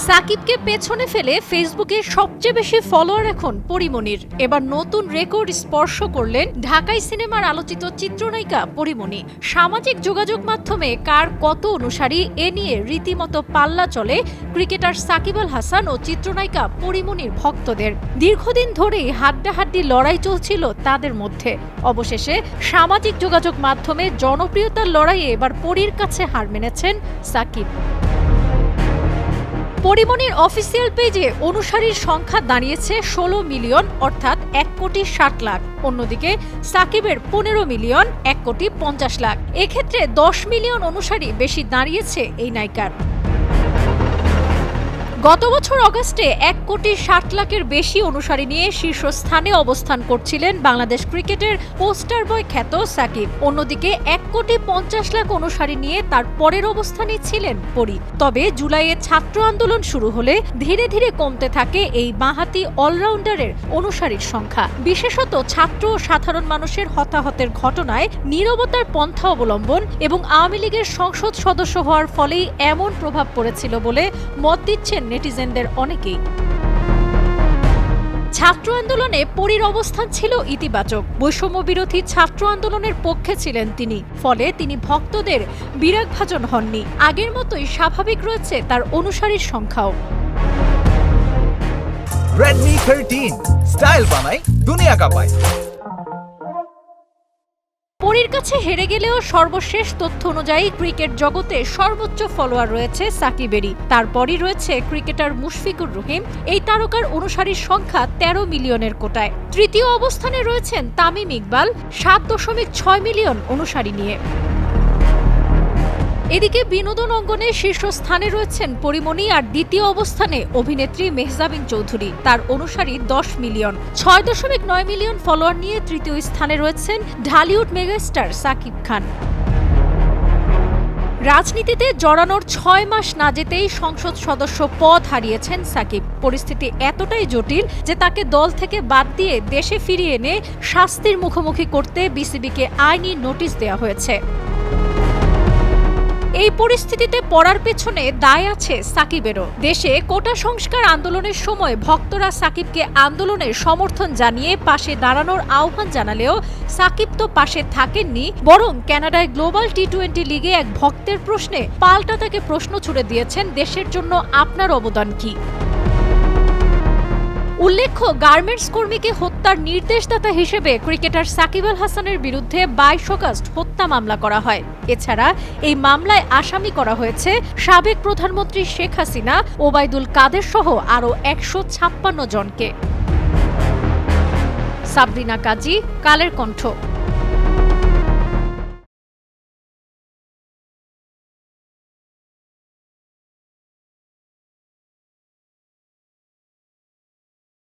সাকিবকে পেছনে ফেলে ফেসবুকে সবচেয়ে বেশি ফলোয়ার এখন পরিমণির। এবার নতুন রেকর্ড স্পর্শ করলেন ঢাকাই সিনেমার আলোচিত চিত্রনায়িকা পরিমণি। সামাজিক যোগাযোগ মাধ্যমে কার কত অনুসারী এ নিয়ে রীতিমতো পাল্লা চলে ক্রিকেটার সাকিব আল হাসান ও চিত্রনায়িকা পরিমণির ভক্তদের। দীর্ঘদিন ধরেই হাড্ডাহাড্ডি লড়াই চলছিল তাদের মধ্যে। অবশেষে সামাজিক যোগাযোগ মাধ্যমে জনপ্রিয়তার লড়াইয়ে এবার পরীর কাছে হার মেনেছেন সাকিব। পরিমণির অফিসিয়াল পেজে অনুসারীর সংখ্যা দাঁড়িয়েছে ১৬ মিলিয়ন, অর্থাৎ ১,৬০,০০,০০০। অন্যদিকে সাকিবের ১৫ মিলিয়ন, ১,৫০,০০,০০০। এক্ষেত্রে ১০ মিলিয়ন অনুসারী বেশি দাঁড়িয়েছে এই নায়িকার। গত বছর অগাস্টে ১,৬০,০০,০০০-এর বেশি অনুসারী নিয়ে শীর্ষস্থানে অবস্থান করছিলেন বাংলাদেশ ক্রিকেটের পোস্টার বয় খ্যাত সাকিব। অন্যদিকে ১,৫০,০০,০০০ অনুসারী নিয়ে তার পরের অবস্থানে ছিলেন পরি। তবে জুলাইয়ে ছাত্র আন্দোলন শুরু হলে ধীরে ধীরে কমতে থাকে এই বাঁহাতি অলরাউন্ডারের অনুসারীর সংখ্যা। বিশেষত ছাত্র ও সাধারণ মানুষের হতাহতের ঘটনায় নীরবতার পন্থা অবলম্বন এবং আওয়ামী লীগের সংসদ সদস্য হওয়ার ফলেই এমন প্রভাব পড়েছিল বলে মত দিচ্ছেন নেটিজেনদের অনেকেই। ছাত্র আন্দোলনে পরীর অবস্থান ছিল ইতিবাচক। বৈষম্য বিরোধী ছাত্র আন্দোলনের পক্ষে ছিলেন তিনি, ফলে তিনি ভক্তদের বিরাগভাজন হননি। আগের মতোই স্বাভাবিক রয়েছে তার অনুসারীর সংখ্যাও। Redmi 13 স্টাইল বানাই দুনিয়া কাঁপায়। পরীর কাছে হেরে গেলেও সর্বশেষ তথ্য অনুযায়ী ক্রিকেট জগতে সর্বোচ্চ ফলোয়ার রয়েছে সাকিবেরই। তারপরই রয়েছে ক্রিকেটার মুশফিকুর রহিম। এই তারকার অনুসারীর সংখ্যা ১৩ মিলিয়নের কোটায়। তৃতীয় অবস্থানে রয়েছেন তামিম ইকবাল ৭.৬ মিলিয়ন অনুসারী নিয়ে। এদিকে বিনোদন অঙ্গনে শীর্ষস্থানে রয়েছেন পরিমণি, আর দ্বিতীয় অবস্থানে অভিনেত্রী মেহজাবিন চৌধুরী। তার অনুসারী ১০ মিলিয়ন। ৬.৯ মিলিয়ন ফলোয়ার নিয়ে তৃতীয় স্থানে রয়েছেন ঢালিউড মেগাস্টার সাকিব খান। রাজনীতিতে জড়ানোর ৬ মাস না যেতেই সংসদ সদস্য পদ হারিয়েছেন সাকিব। পরিস্থিতি এতটাই জটিল যে তাকে দল থেকে বাদ দিয়ে দেশে ফিরিয়ে এনে শাস্তির মুখোমুখি করতে বিসিবিকে আইনি নোটিশ দেওয়া হয়েছে। এই পরিস্থিতিতে পড়ার পেছনে দায় আছে সাকিবেরও। দেশে কোটা সংস্কার আন্দোলনের সময় ভক্তরা সাকিবকে আন্দোলনের সমর্থন জানিয়ে পাশে দাঁড়ানোর আহ্বান জানালেও সাকিব তো পাশে থাকেননি, বরং কানাডায় গ্লোবাল টি-20 লিগে এক ভক্তের প্রশ্নে পাল্টা তাকে প্রশ্ন ছুড়ে দিয়েছেন, দেশের জন্য আপনার অবদান কি? উল্লেখ্য, গার্মেন্টস কর্মীকে হত্যার নির্দেশদাতা হিসেবে ক্রিকেটার সাকিব আল হাসানের বিরুদ্ধে ২২ আগস্ট হত্যা মামলা করা হয়। এছাড়া এই মামলায় আসামি করা হয়েছে সাবেক প্রধানমন্ত্রী শেখ হাসিনা, ওবায়দুল কাদের সহ আরও ১৫৬ জনকে। সাবরিনা কাজী, কালের কণ্ঠ।